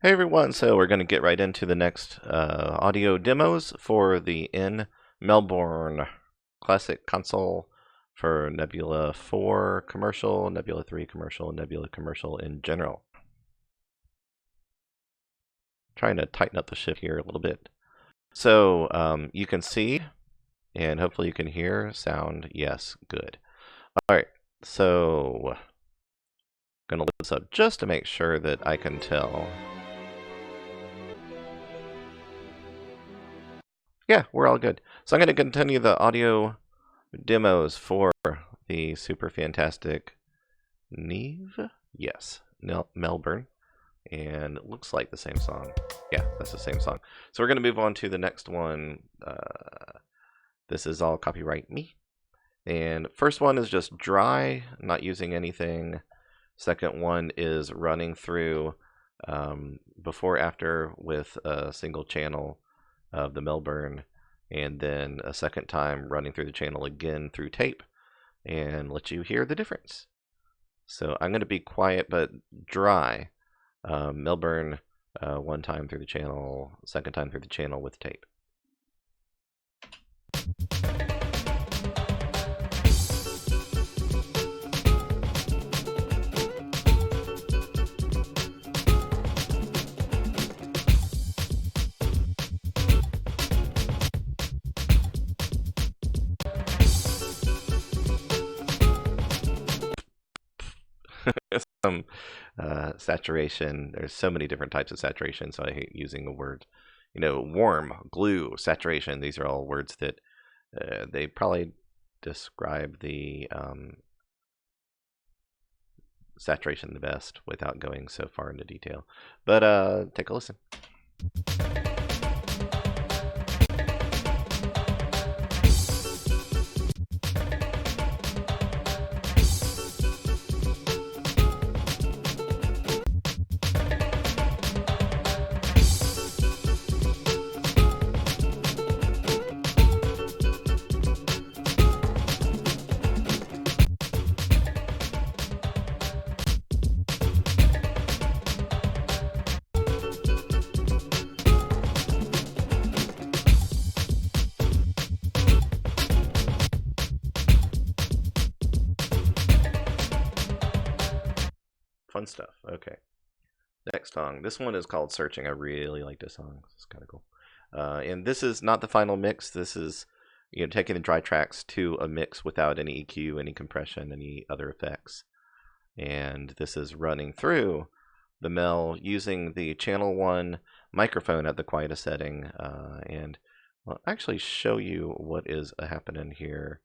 Hey everyone, so we're going to get right into the next audio demos for the N-Melbourn Classic console for Nebula 4 commercial, Nebula 3 commercial, Nebula commercial in general. Trying to tighten up the shift here a little bit. So you can see, and hopefully you can hear, sound, yes, good. Alright, so I'm going to look this up just to make sure that I can tell. Yeah, we're all good. So I'm going to continue the audio demos for the super fantastic Neve? Yes, Melbourne. And it looks like the same song. Yeah, that's the same song. So we're going to move on to the next one. This is all copyright me. And first one is just dry, not using anything. Second one is running through before after with a single channel of the Melbourne, and then a second time running through the channel again through tape and let you hear the difference. So I'm going to be quiet but dry. Melbourne one time through the channel, second time through the channel with tape. Some saturation. There's so many different types of saturation, so I hate using the word, warm, glue, saturation. These are all words that they probably describe the saturation the best without going so far into detail. But take a listen. Fun stuff. Okay. Next song. This one is called Searching. I really like this song. It's kind of cool. And this is not the final mix. This is taking the dry tracks to a mix without any EQ, any compression, any other effects. And this is running through the Mel using the channel 1 microphone at the quietest setting. And I'll actually show you what is happening here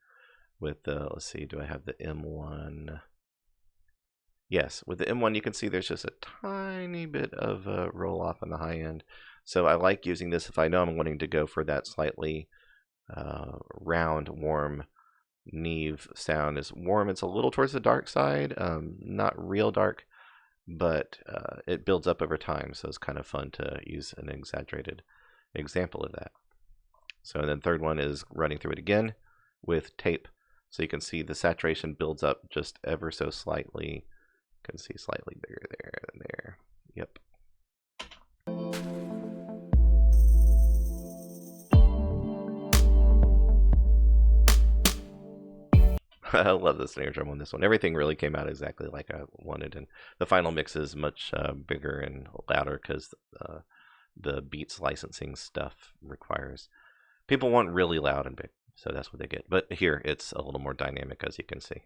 with the, let's see, do I have the M1? Yes, with the M1 you can see there's just a tiny bit of a roll off on the high end. So I like using this if I know I'm wanting to go for that slightly round, warm Neve sound. Is warm, it's a little towards the dark side, not real dark, but it builds up over time, so it's kind of fun to use an exaggerated example of that. So then third one is running through it again with tape, so you can see the saturation builds up just ever so slightly. You can see slightly bigger there than there. Yep. I love the snare drum on this one. Everything really came out exactly like I wanted, and the final mix is much bigger and louder because the Beats licensing stuff requires people want really loud and big, so that's what they get. But here it's a little more dynamic, as you can see.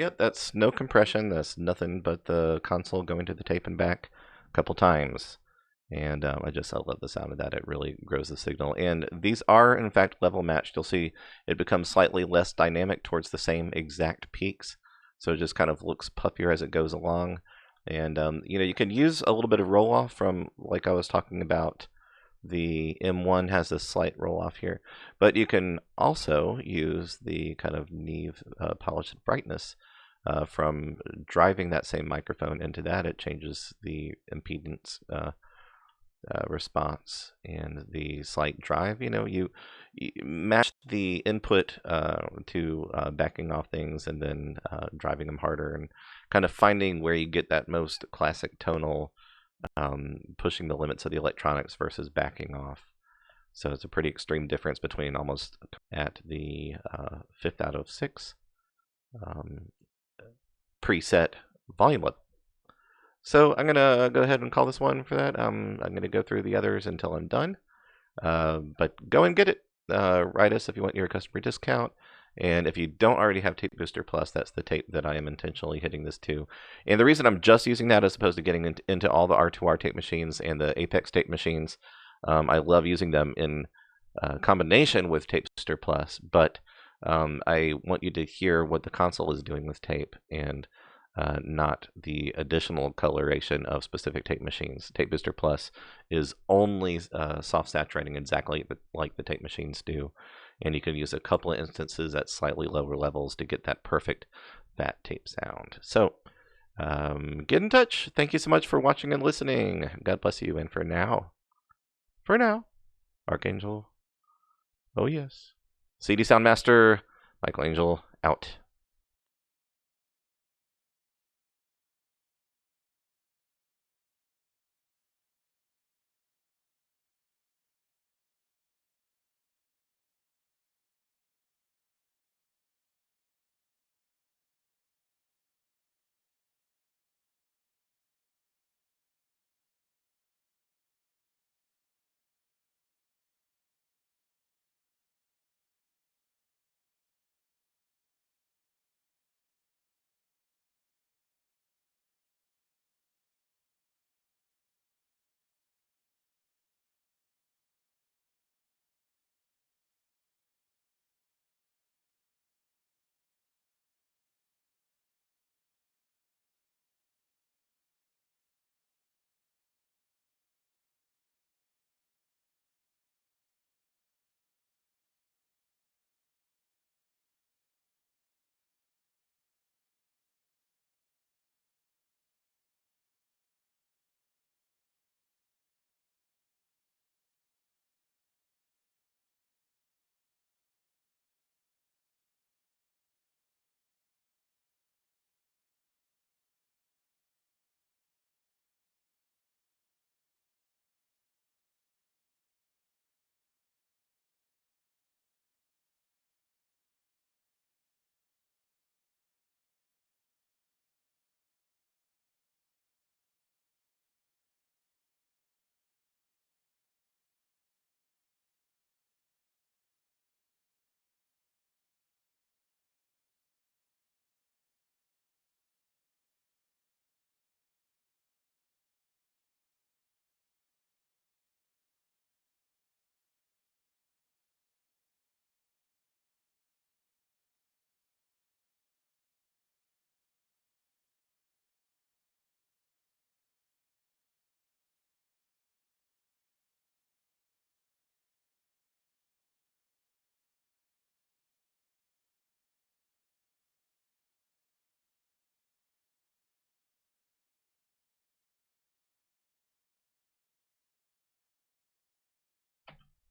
Yep, that's no compression. That's nothing but the console going to the tape and back a couple times. And I love the sound of that. It really grows the signal. And these are, in fact, level matched. You'll see it becomes slightly less dynamic towards the same exact peaks. So it just kind of looks puffier as it goes along. And, you can use a little bit of roll off from, like I was talking about, the M1 has this slight roll off here. But you can also use the kind of Neve polished brightness from driving that same microphone into that. It changes the impedance response and the slight drive. You match the input to backing off things and then driving them harder and kind of finding where you get that most classic tonal pushing the limits of the electronics versus backing off. So it's a pretty extreme difference between almost at the 5th out of 6 preset volume level. So I'm going to go ahead and call this one for that. I'm going to go through the others until I'm done. But go and get it. Write us if you want your customer discount. And if you don't already have Tape Booster Plus, that's the tape that I am intentionally hitting this to. And the reason I'm just using that as opposed to getting into all the R2R tape machines and the Apex tape machines, I love using them in combination with Tape Booster Plus. But I want you to hear what the console is doing with tape and not the additional coloration of specific tape machines. Tape Booster Plus is only soft saturating exactly like the tape machines do, and you can use a couple of instances at slightly lower levels to get that perfect fat tape sound. So get in touch. Thank you so much for watching and listening. God bless you. And for now, Archangel, oh yes, CDSoundMaster, Michael Angel, out.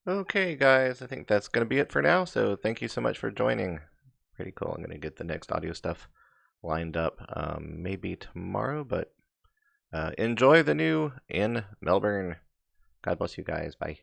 Okay, guys, I think that's going to be it for now. So thank you so much for joining. Pretty cool. I'm going to get the next audio stuff lined up maybe tomorrow, but enjoy the new N-Melbourn. God bless you guys. Bye.